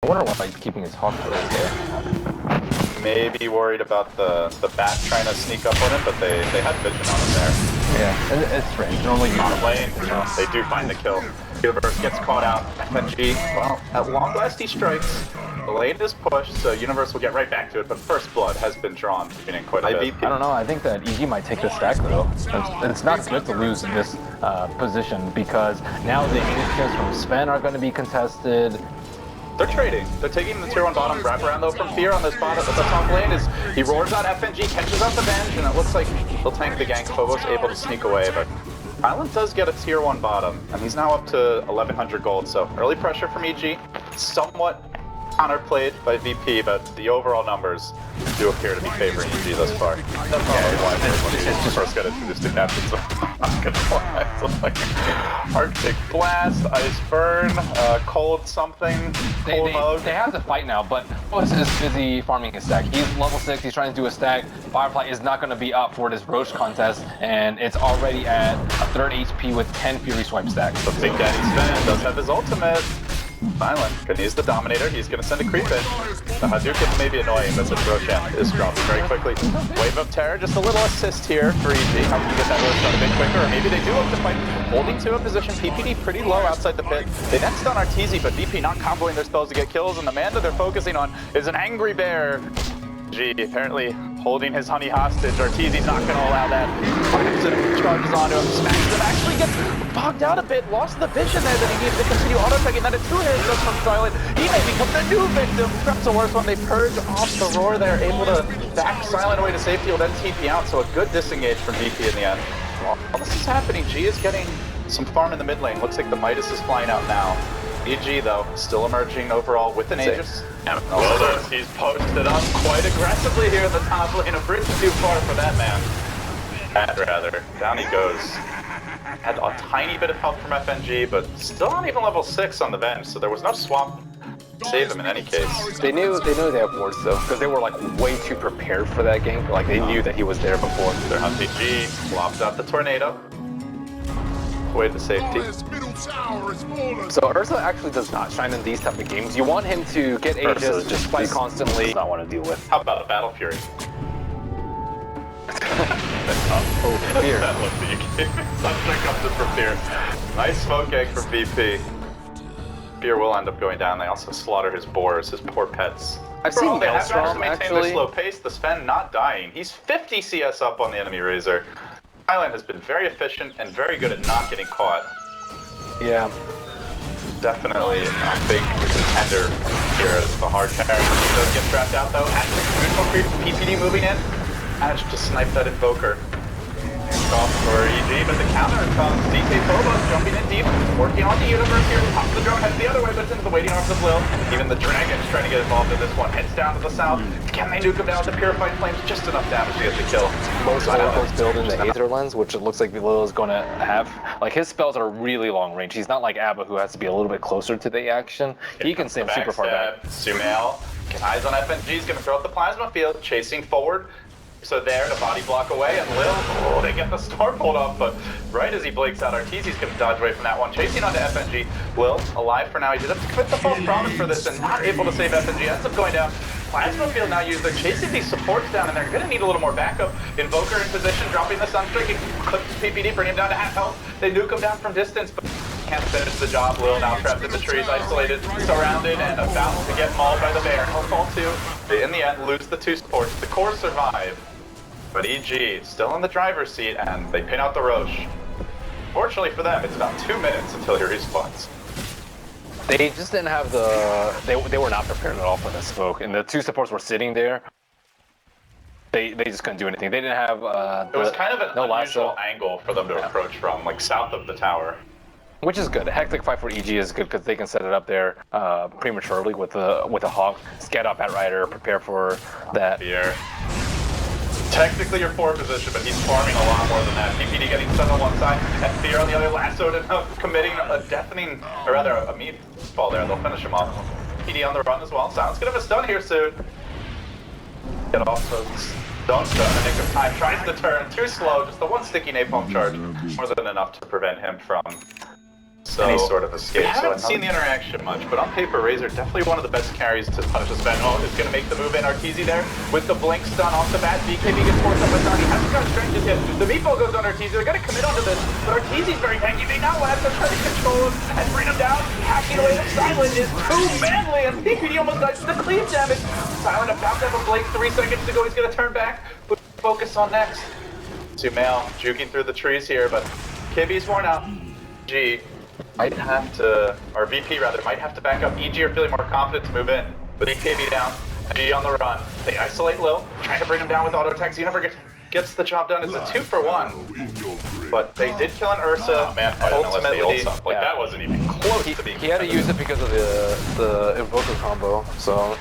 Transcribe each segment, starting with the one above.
I wonder why he's keeping his hawk right there. Maybe worried about the bat trying to sneak up on him, but they had vision on him there. Yeah, it's strange. Normally you On lane, they do find the kill. Universe gets caught out. FNG, well, at long last he strikes. The lane is pushed, so Universe will get right back to it, but first blood has been drawn, meaning quite a bit. I don't know, I think that EG might take the stack though. It's not good to lose in this position because now the initiatives from Sven are going to be contested. They're trading. They're taking the tier 1 bottom wrap around though from Fear on this bottom. The top lane is he roars out FNG, catches up the Venge, and it looks like he'll tank the gank. Phobos able to sneak away, but Island does get a tier 1 bottom, and he's now up to 1100 gold. So early pressure from EG, somewhat counterplayed by VP, but the overall numbers do appear to be favoring EG thus far. That's probably why when he first got introduced to captains. I'm gonna lie. So like Arctic Blast, Ice Burn, Cold something, Cold Mode. They have to fight now, but Phobos is busy farming his stack. He's level 6, he's trying to do a stack. Firefly is not going to be up for this Roche contest, and it's already at a 3rd HP with 10 Fury Swipe stacks. So Big Daddy Sven does have his ultimate. Silent can use the Dominator, he's going to send a creep in. The Hadouken may be annoying, but the Roshan is dropping very quickly. Wave of Terror, just a little assist here for EG. How can you get that Roche done a bit quicker? Or maybe they do look to fight. Holding to a position, PPD pretty low outside the pit. They next on Arteezy, but VP not comboing their spells to get kills, and the man that they're focusing on is an Angry Bear. G apparently holding his honey hostage. Arteezy's not going to allow that. Charges onto him, smacks him, actually gets bogged out a bit, lost the vision there that he needs to continue auto-attacking. Then a 2-hit just from Silent. He may become the new victim. Perhaps the worst one. They purge off the roar there, able to back Silent away to safety, will then TP out. So a good disengage from VP in the end. While this is happening, G is getting some farm in the mid lane. Looks like the Midas is flying out now. EG though, still emerging overall with an Aegis. And he's posted up quite aggressively here in the top lane. A bridge too far for that man. Rather, down he goes. Had a tiny bit of help from FNG, but still not even level 6 on the Venge, so there was no swap to save him in any case. They knew they had wards though, because they were like way too prepared for that gank. Like they knew that he was there before. Their Hunty G flops out the Tornado. Way to safety. So Ursa actually does not shine in these type of games. You want him to get Aegis, just fight constantly. Does not want to deal with. How about a Battle Fury? Oh, Fear. That look that you gave me. Something comes in from Fear. Nice smoke egg from VP. Fear will end up going down. They also slaughter his boars, his poor pets. I've seen they have Maelstrom managed to maintain their slow pace. The Sven not dying. He's 50 CS up on the enemy Razor. Island has been very efficient and very good at not getting caught. Yeah. Definitely a big contender here as the hard carry. He does get trapped out though. PPD moving in. Managed to snipe that Invoker. Off for EG, but the counter comes. DK Phobos jumping in deep, working on the Universe here. Top of the drone heads the other way, but it's into the waiting arms of Lil. Even the Dragon's trying to get involved in this one. Heads down to the south. Can they nuke him down with the Purified Flames? Just enough damage to get the kill. Most Oracles build in the Aether Lens, which it looks like Lil is going to have. Like his spells are really long range. He's not like Abba, who has to be a little bit closer to the action. He can stand super far back. Sumail, eyes on FNG, is going to throw up the plasma field, chasing forward. So there, the body block away, and Lil, oh, they get the storm pulled off, but right as he blinks out, Arteezy's going to dodge away from that one, chasing onto FNG. Lil, alive for now, he did have to commit the false promise for this, and not able to save FNG, ends up going down. Plasma field now used, they're chasing these supports down, and they're going to need a little more backup. Invoker in position, dropping the Sunstreak, he clips PPD, bring him down to half health. They nuke him down from distance, but can't finish the job. Lil now trapped in the trees, isolated, surrounded, and about to get mauled by the bear. He'll fall too. They, in the end, lose the 2 supports. The core survive. But EG still in the driver's seat, and they pin out the Roche. Fortunately for them, it's about 2 minutes until he respawns. They just didn't have the... They were not prepared at all for the smoke, and the 2 supports were sitting there. They just couldn't do anything. They didn't have... it was kind of an unusual angle for them to approach from, like south of the tower. Which is good. A hectic fight for EG is good because they can set it up there prematurely with a Hawk. Get up at Rider, prepare for that. Fear. Technically your forward position, but he's farming a lot more than that. PPD getting stunned on one side, and Fear on the other, lassoed and committing a deafening, or rather a meatball there. They'll finish him off. PD on the run as well. Silent's gonna have a stun here soon. Get off those. Don't stun in the nick of time. Tries to turn, too slow. Just the one sticky napalm charge. More than enough to prevent him from any sort of escape. We haven't seen the interaction much, but on paper, Razor definitely one of the best carries to punish the Sven. Oh, is going to make the move in. Arteezy there with the blink stun off the bat. BKB gets forced up by Donnie. Hasn't got a strength just yet. The meatball goes on Arteezy. They're going to commit onto this, but Arteezy's very tanky. They now have to try to control him and bring him down. Hacking away the Silent is too manly, and BPD almost dies to the cleave damage. Silent about to have a blink. 3 seconds to go. He's going to turn back, but focus on next. Sumail juking through the trees here, but KB's worn out. G might have to, or VP rather, might have to back up. EG are feeling more confident to move in. But KB down, G on the run. They isolate Lil, trying to bring him down with auto attacks. Universe gets the job done. It's a 2-for-1. But they did kill an Ursa. Man, ultimately, that wasn't even close to being. He had to use it because of the Invoker combo, so.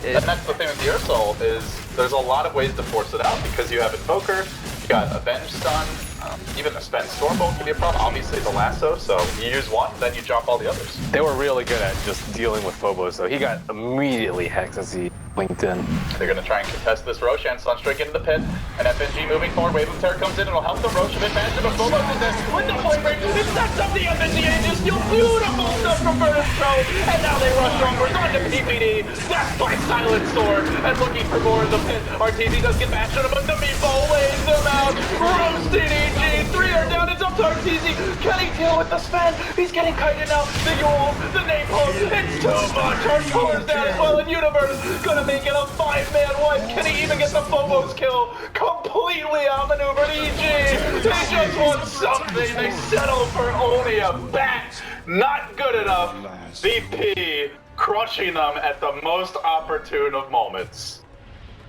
And that's the thing with the Ursa ult is there's a lot of ways to force it out because you have Invoker, you got Avenge Stun, even the Spend Stormbolt can be a problem. Obviously the Lasso, so you use one, then you drop all the others. They were really good at just dealing with Phobos, so he got immediately hexed as he blinked in. They're going to try and contest this Roshan Sunstreak into the pit, and FNG moving forward. Wave of Terror comes in, it'll help them. Rosh a bit faster, but Phobos is there with the flame break. It sets up the FNG Aegis, still beautiful stuff from Virtus.Pro, and now they rush onwards onto PPD. That's by Silent Sword, and looking for more in the pit. Arteezy does get bashed on him, but the meatball lays them out. Roasted EG, 3 are down, it's up to Arteezy. Can he deal with the Sven? He's getting kited now. The Yule, the Napalm, it's too much. Hardcore's down as well, and Universe gonna make it a 5-man one. Can he even get the Phobos kill? Completely outmaneuvered EG. They just want something. They settle for only a bat. Not good enough. VP crushing them at the most opportune of moments.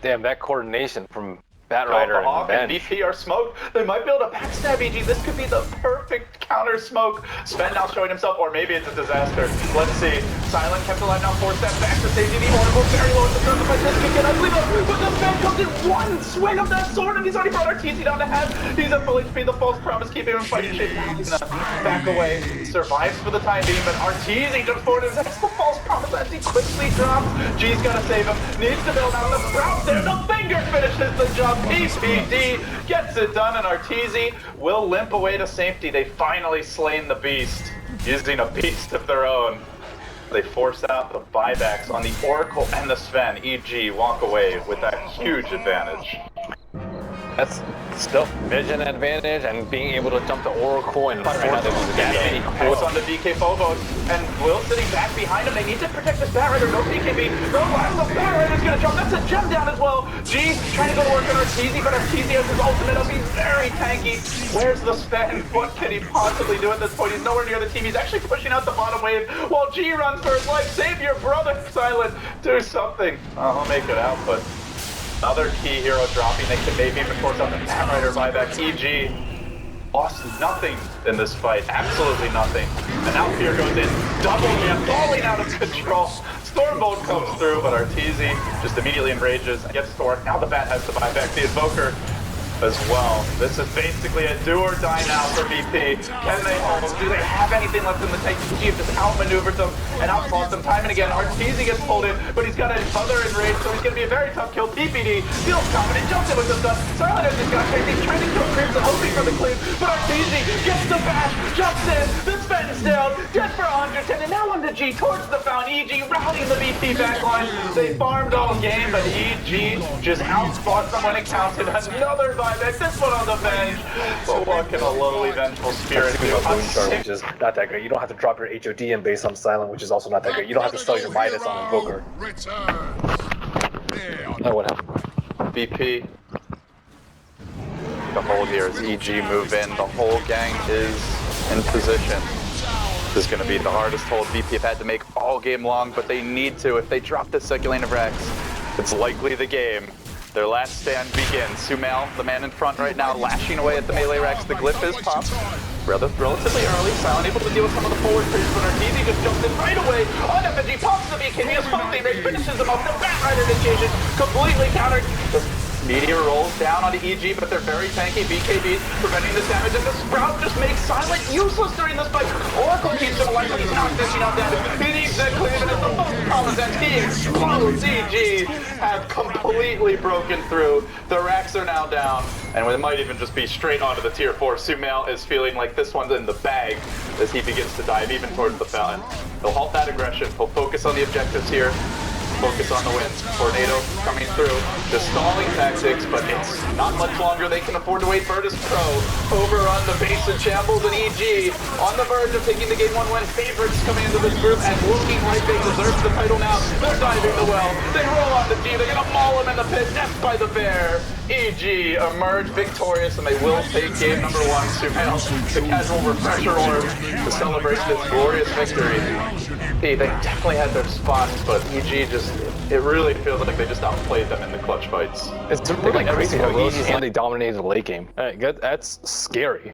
Damn, that coordination from Batrider and Ben. VP are smoked. They might be able to backstab EG. This could be the perfect counter smoke. Sven now showing himself, or maybe it's a disaster. Let's see. Silent kept alive now, 4 steps back to safety. The Oracle very low at the surface. Like this could get ugly though. But the Sven comes in one swing of that sword, and he's already brought Arteezy down to half. He's at full HP. The false promise keeping him fighting shit. Now he's gonna back away. Survives for the time being, but Arteezy jumps forward and that's the false promise as he quickly drops. G's gotta save him. Needs to build out the sprout there. The finger finishes the job. PPD gets it done, and Arteezy will limp away to safety. They finally slain the beast, using a beast of their own. They force out the buybacks on the Oracle and the Sven. EG walk away with that huge advantage. That's still vision advantage and being able to jump the Oracle and force that many Force on the DK Phobos, and Will sitting back behind him. They need to protect this Batrider. No BKB. No blast. The Batrider's gonna jump. That's a gem down as well. G trying to go to work on Arteezy, but Arteezy has his ultimate up. He's very tanky. Where's the Sven? What can he possibly do at this point? He's nowhere near the team. He's actually pushing out the bottom wave while G runs for his life. Save your brother, Silent. Do something. I'll make it out, but another key hero dropping. They can maybe even force out the Batrider buyback. EG lost nothing in this fight. Absolutely nothing. And now Fear goes in. Double jam, falling out of control. Stormbolt comes through, but Arteezy just immediately enrages and gets Thor. Now the Bat has to buy back the Invoker as well. This is basically a do or die now for VP. Can they hold? Do they have anything left in the tank? EG have just outmaneuvered them and outfought them time and again. Arteezy gets pulled in, but he's got another enrage, so he's going to be a very tough kill. PPD feels confident, jumps in with the stun. Silent has just got crazy. He's trying to kill Crimson, hoping for the clean, but Arteezy gets the bash, jumps in, the Sven's down, just for 110, and now on the G towards the fountain. EG routing the VP backline. They farmed all game, but EG just outfought someone and counted another buyback. This one on the bench. But what can a lowly vengeful spirit do? Which is not that great. You don't have to drop your HOD in base on Silent, which is also not that great. You don't have to sell your Midas on Invoker. That would happen. VP. The hold here is EG move in. The whole gang is in position. This is going to be the hardest hold VP have had to make all game long, but they need to. If they drop this second lane of Rex, it's likely the game. Their last stand begins. Sumail, the man in front right now, lashing away at the melee Rex. The glyph is popped relatively early. Silent able to deal with some of the forward creeps, but Arteezy just jumps in right away. On FNG, pops the BKB, as full thing, finishes him off. The Batrider initiation completely countered. The Meteor rolls down onto EG, but they're very tanky. BKBs preventing this damage, and the Sprout just makes Silent useless during this fight. Oracle keeps him alive, but he's not dishing out damage. He needs that cleave, and it's the most promising. He explodes. EG have completely broken through. The racks are now down. And it might even just be straight onto the tier 4. Sumail is feeling like this one's in the bag as he begins to dive even towards the fountain. He'll halt that aggression. He'll focus on the objectives here. Focus on the wins. Tornado coming through. Just stalling tactics, but it's not much longer. They can afford to wait. Virtus.Pro overrun the base and shambles, and EG on the verge of taking the game 1 win. Favorites coming into this group and looking like they deserve the title now. They're diving the well. They roll on the G. They're gonna maul him in the pit. Death by the bear. EG emerge victorious, and they will take game number 1. Sumail, the casual refresher orb to celebrate this glorious victory. They definitely had their spots, but EG just, it really feels like they just outplayed them in the clutch fights. It's really crazy how easy they dominated the late game. Good, that's scary.